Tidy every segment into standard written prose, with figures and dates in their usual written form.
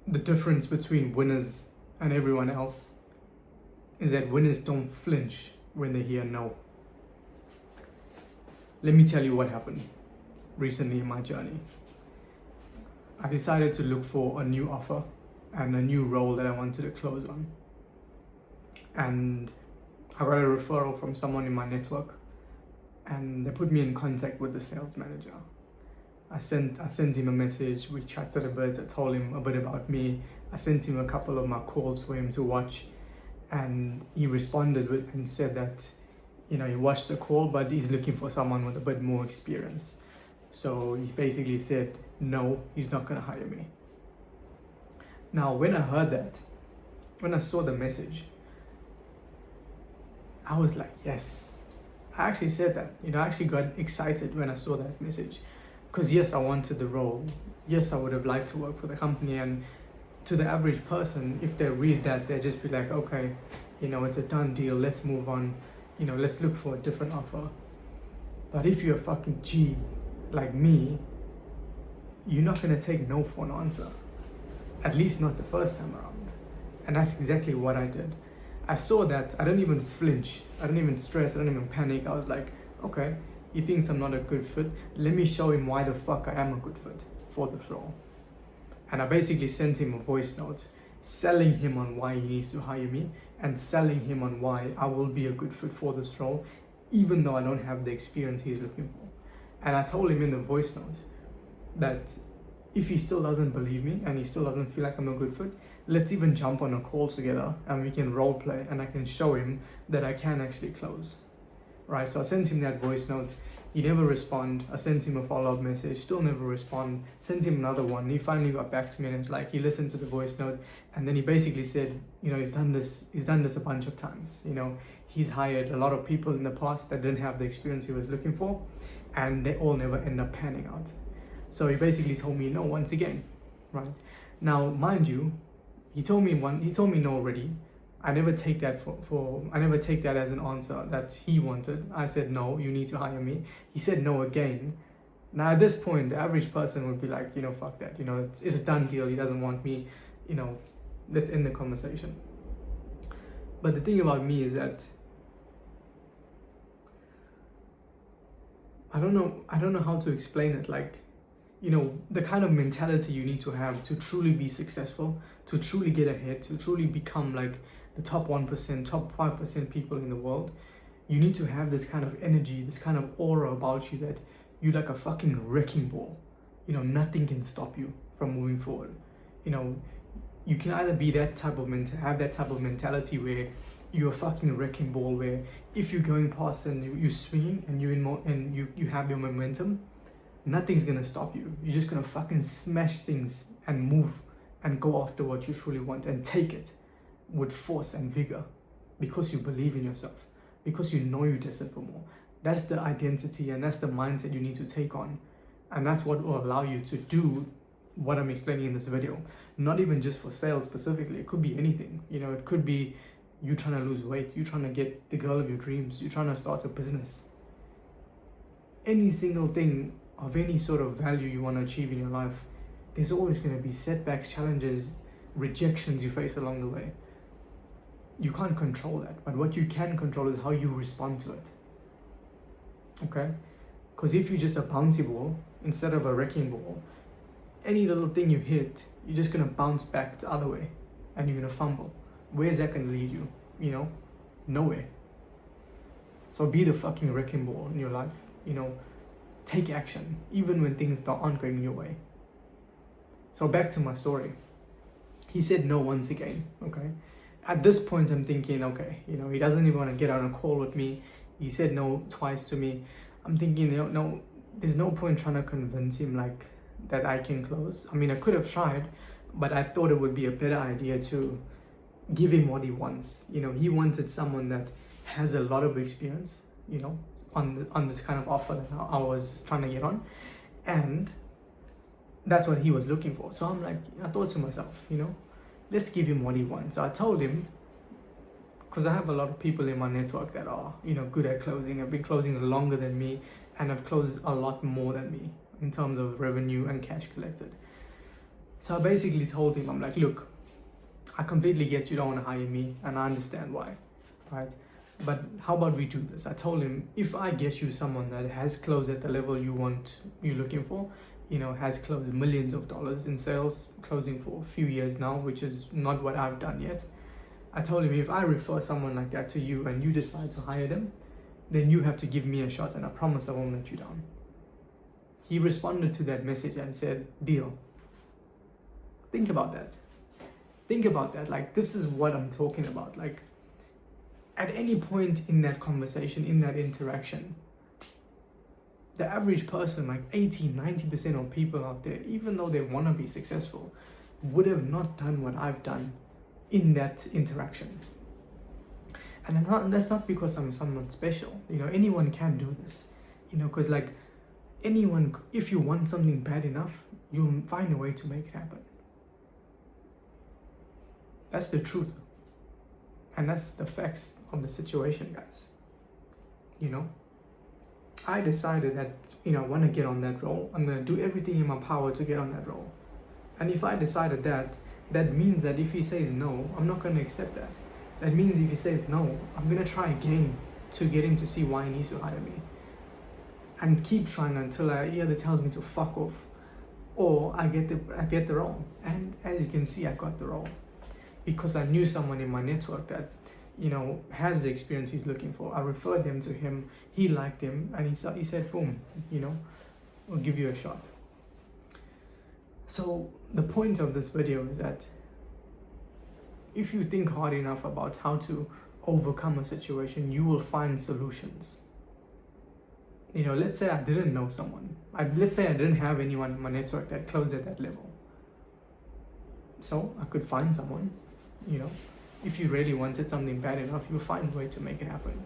the difference between winners and everyone else is that winners don't flinch when they hear no. Let me tell you what happened recently in my journey. I decided to look for a new offer and a new role that I wanted to close on. And I got a referral from someone in my network, and they put me in contact with the sales manager. I sent him a message, we chatted a bit, I told him a bit about me, I sent him a couple of my calls for him to watch, and he responded with and said that, he watched the call, but he's looking for someone with a bit more experience. So he basically said, no, he's not gonna hire me. Now, when I heard that, when I saw the message, I was like, yes. I actually said that, I actually got excited when I saw that message. Because yes, I wanted the role. Yes, I would have liked to work for the company. And to the average person, if they read that, they'll just be like, okay, it's a done deal. Let's move on. Let's look for a different offer. But if you're a fucking G like me, you're not going to take no for an answer. At least not the first time around. And that's exactly what I did. I saw that. I didn't even flinch. I didn't even stress. I didn't even panic. I was like, okay, he thinks I'm not a good fit. Let me show him why the fuck I am a good fit for this role. And I basically sent him a voice note selling him on why he needs to hire me and selling him on why I will be a good fit for this role, even though I don't have the experience he's looking for. And I told him in the voice note that if he still doesn't believe me and he still doesn't feel like I'm a good fit, let's even jump on a call together and we can role play and I can show him that I can actually close. Right, so I sent him that voice note. He never responded. I sent him a follow-up message, still never respond. Sent him another one. He finally got back to me and it's like he listened to the voice note and then he basically said, he's done this a bunch of times. He's hired a lot of people in the past that didn't have the experience he was looking for, and they all never end up panning out. So he basically told me no once again, right? Now, mind you, he told me no already. I never take that I never take that as an answer that he wanted. I said, no, you need to hire me. He said no again. Now at this point, the average person would be like, fuck that. It's a done deal. He doesn't want me. Let's end the conversation. But the thing about me is that I don't know how to explain it. Like, the kind of mentality you need to have to truly be successful, to truly get ahead, to truly become like the top 1%, top 5% people in the world. You need to have this kind of energy, this kind of aura about you that you're like a fucking wrecking ball. Nothing can stop you from moving forward. You can either be that type of have that type of mentality where you're a fucking wrecking ball, where if you're going past and you're swinging and you have your momentum, nothing's gonna stop you. You're just gonna fucking smash things and move and go after what you truly want and take it with force and vigor because you believe in yourself, because you know you deserve for more. That's the identity and that's the mindset you need to take on. And that's what will allow you to do what I'm explaining in this video. Not even just for sales specifically, it could be anything. It could be you trying to lose weight, you trying to get the girl of your dreams, you trying to start a business. Any single thing of any sort of value you want to achieve in your life, there's always going to be setbacks, challenges, rejections you face along the way. You can't control that, but what you can control is how you respond to it. Okay? Because if you're just a bouncy ball instead of a wrecking ball, any little thing you hit, you're just going to bounce back the other way and you're going to fumble. Where's that going to lead you? Nowhere. So be the fucking wrecking ball in your life. Take action, even when things aren't going your way. So back to my story. He said no once again, okay? At this point, I'm thinking, okay, he doesn't even want to get on a call with me. He said no twice to me. I'm thinking, no, there's no point trying to convince him like that I can close. I mean, I could have tried, but I thought it would be a better idea to give him what he wants. He wanted someone that has a lot of experience, on this kind of offer that I was trying to get on, and that's what he was looking for. So I'm like, I thought to myself, let's give him what he wants. So I told him, because I have a lot of people in my network that are, good at closing, have been closing longer than me, and have closed a lot more than me in terms of revenue and cash collected. So I basically told him, I'm like, look, I completely get you don't want to hire me, and I understand why, right? But how about we do this? I told him, if I get you someone that has closed at the level you're looking for, has closed millions of dollars in sales, closing for a few years now, which is not what I've done yet. I told him, if I refer someone like that to you and you decide to hire them, then you have to give me a shot, and I promise I won't let you down. He responded to that message and said, deal. Think about that. Think about that. Like, this is what I'm talking about. Like, at any point in that conversation, in that interaction, the average person, like 80-90% of people out there, even though they want to be successful, would have not done what I've done in that interaction. And that's not because I'm someone special. Anyone can do this. Because like anyone, if you want something bad enough, you'll find a way to make it happen. That's the truth. And that's the facts of the situation, guys. I decided that, I want to get on that role. I'm going to do everything in my power to get on that role. And if I decided that, that means that if he says no, I'm not going to accept that. That means if he says no, I'm going to try again to get him to see why he needs to hire me. And keep trying until he either tells me to fuck off or I get the role. And as you can see, I got the role. Because I knew someone in my network that, has the experience he's looking for. I referred them to him, he liked him, and he said, boom, we'll give you a shot. So the point of this video is that if you think hard enough about how to overcome a situation, you will find solutions. Let's say I didn't know someone. Let's say I didn't have anyone in my network that closed at that level. So I could find someone, If you really wanted something bad enough, you'll find a way to make it happen.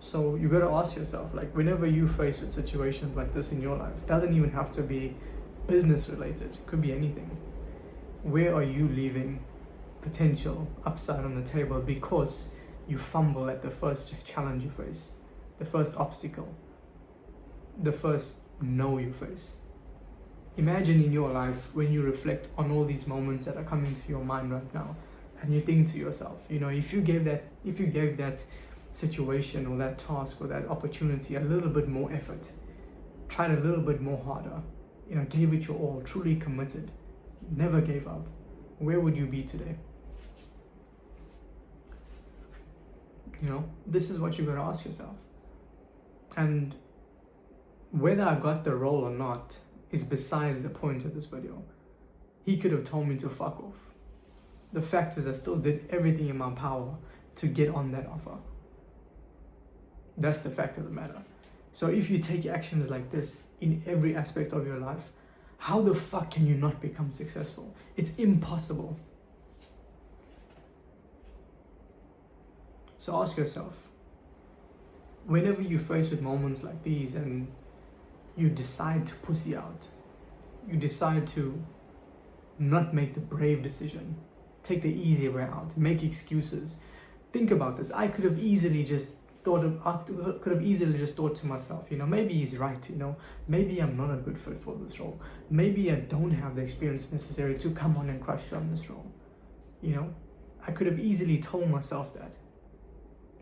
So you gotta ask yourself, like, whenever you face with situations like this in your life, it doesn't even have to be business related, it could be anything. Where are you leaving potential upside on the table because you fumble at the first challenge you face, the first obstacle, the first no you face? Imagine in your life when you reflect on all these moments that are coming to your mind right now, and you think to yourself, if you gave that situation or that task or that opportunity a little bit more effort, tried a little bit more harder, gave it your all, truly committed, never gave up, where would you be today? This is what you gotta ask yourself. And whether I got the role or not is besides the point of this video. He could have told me to fuck off. The fact is I still did everything in my power to get on that offer. That's the fact of the matter. So if you take actions like this in every aspect of your life, how the fuck can you not become successful? It's impossible. So ask yourself, whenever you face with moments like these and you decide to pussy out, you decide to not make the brave decision, take the easy way out, make excuses. Think about this. I could have easily just thought to myself, maybe he's right, maybe I'm not a good fit for this role. Maybe I don't have the experience necessary to come on and crush it on this role. I could have easily told myself that.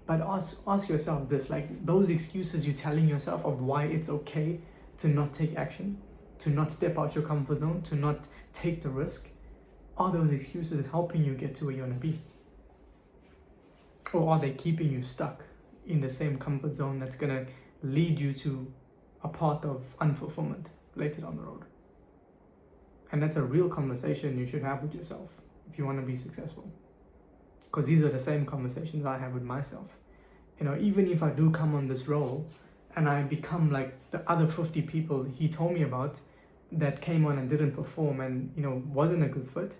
But ask yourself this, like those excuses you're telling yourself of why it's okay to not take action, to not step out your comfort zone, to not take the risk, are those excuses helping you get to where you want to be? Or are they keeping you stuck in the same comfort zone that's going to lead you to a path of unfulfillment later down the road? And that's a real conversation you should have with yourself if you want to be successful. Because these are the same conversations I have with myself. Even if I do come on this role and I become like the other 50 people he told me about that came on and didn't perform and, wasn't a good fit,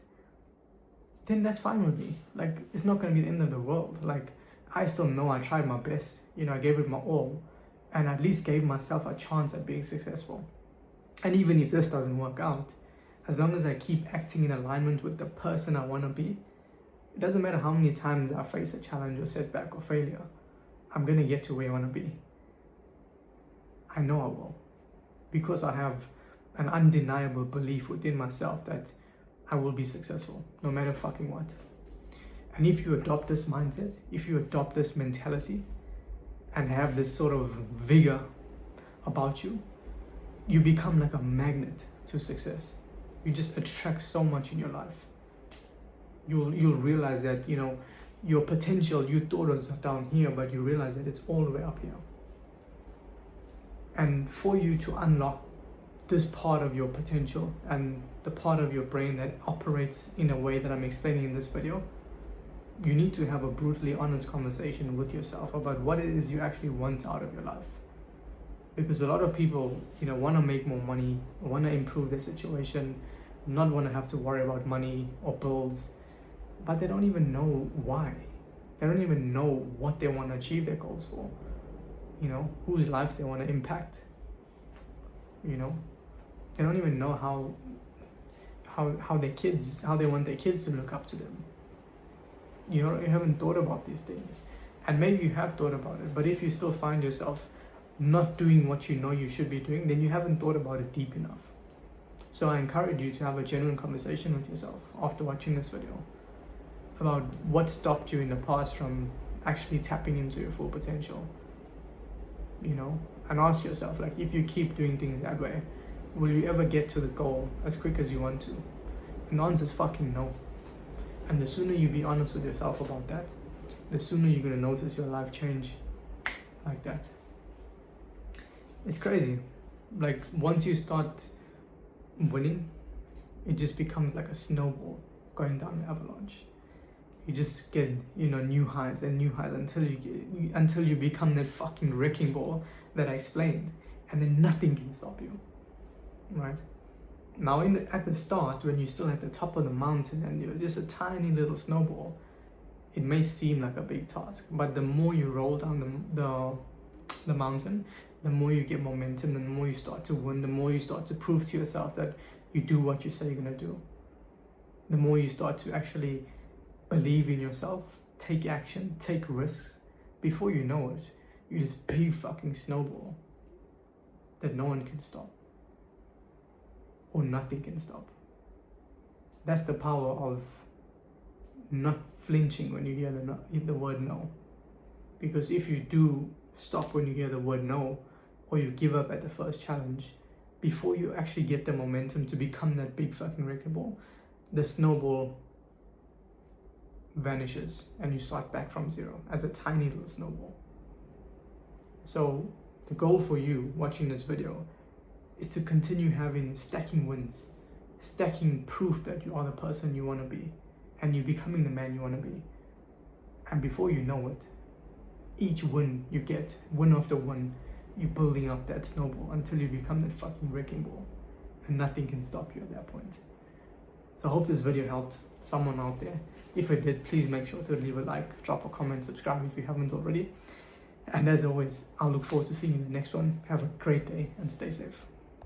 then that's fine with me. Like, it's not going to be the end of the world. Like, I still know I tried my best. I gave it my all and at least gave myself a chance at being successful. And even if this doesn't work out, as long as I keep acting in alignment with the person I want to be, it doesn't matter how many times I face a challenge or setback or failure, I'm going to get to where I want to be. I know I will. Because I have an undeniable belief within myself that I will be successful no matter fucking what. And if you adopt this mindset, if you adopt this mentality and have this sort of vigor about you, you become like a magnet to success. You just attract so much in your life. You'll realize that, you know, your potential you thought was down here, but you realize that it's all the way up here. And for you to unlock this part of your potential and the part of your brain that operates in a way that I'm explaining in this video, you need to have a brutally honest conversation with yourself about what it is you actually want out of your life. Because a lot of people, you know, want to make more money, want to improve their situation, not want to have to worry about money or bills, but they don't even know why. They don't even know what they want to achieve their goals for. You know, whose lives they want to impact. You know, they don't even know how their kids, how they want their kids to look up to them. You know, you haven't thought about these things. And maybe you have thought about it, but if you still find yourself not doing what you know you should be doing, then you haven't thought about it deep enough. So I encourage you to have a genuine conversation with yourself after watching this video about what stopped you in the past from actually tapping into your full potential. You know, and ask yourself, like, if you keep doing things that way, will you ever get to the goal as quick as you want to? And the answer is fucking no. And the sooner you be honest with yourself about that, the sooner you're gonna notice your life change like that. It's crazy. Like, once you start winning, it just becomes like a snowball going down an avalanche. You just get, you know, new highs and new highs until you become that fucking wrecking ball that I explained, and then nothing can stop you, right? Now, at the start, when you're still at the top of the mountain and you're just a tiny little snowball, it may seem like a big task, but the more you roll down the mountain, the more you get momentum, the more you start to win, the more you start to prove to yourself that you do what you say you're gonna do. The more you start to actually believe in yourself, take action, take risks. Before you know it, you're this big fucking snowball that no one can stop, or nothing can stop. That's the power of not flinching when you hear the word no. Because if you do stop when you hear the word no, or you give up at the first challenge, before you actually get the momentum to become that big fucking wrecking ball, the snowball vanishes and you start back from zero as a tiny little snowball. So the goal for you watching this video is to continue having stacking wins, stacking proof that you are the person you want to be, and you're becoming the man you want to be. And before you know it, each win you get, win after win, you're building up that snowball until you become that fucking wrecking ball, and nothing can stop you at that point. So I hope this video helped someone out there. If it did, please make sure to leave a like, drop a comment, subscribe if you haven't already. And as always, I'll look forward to seeing you in the next one. Have a great day and stay safe.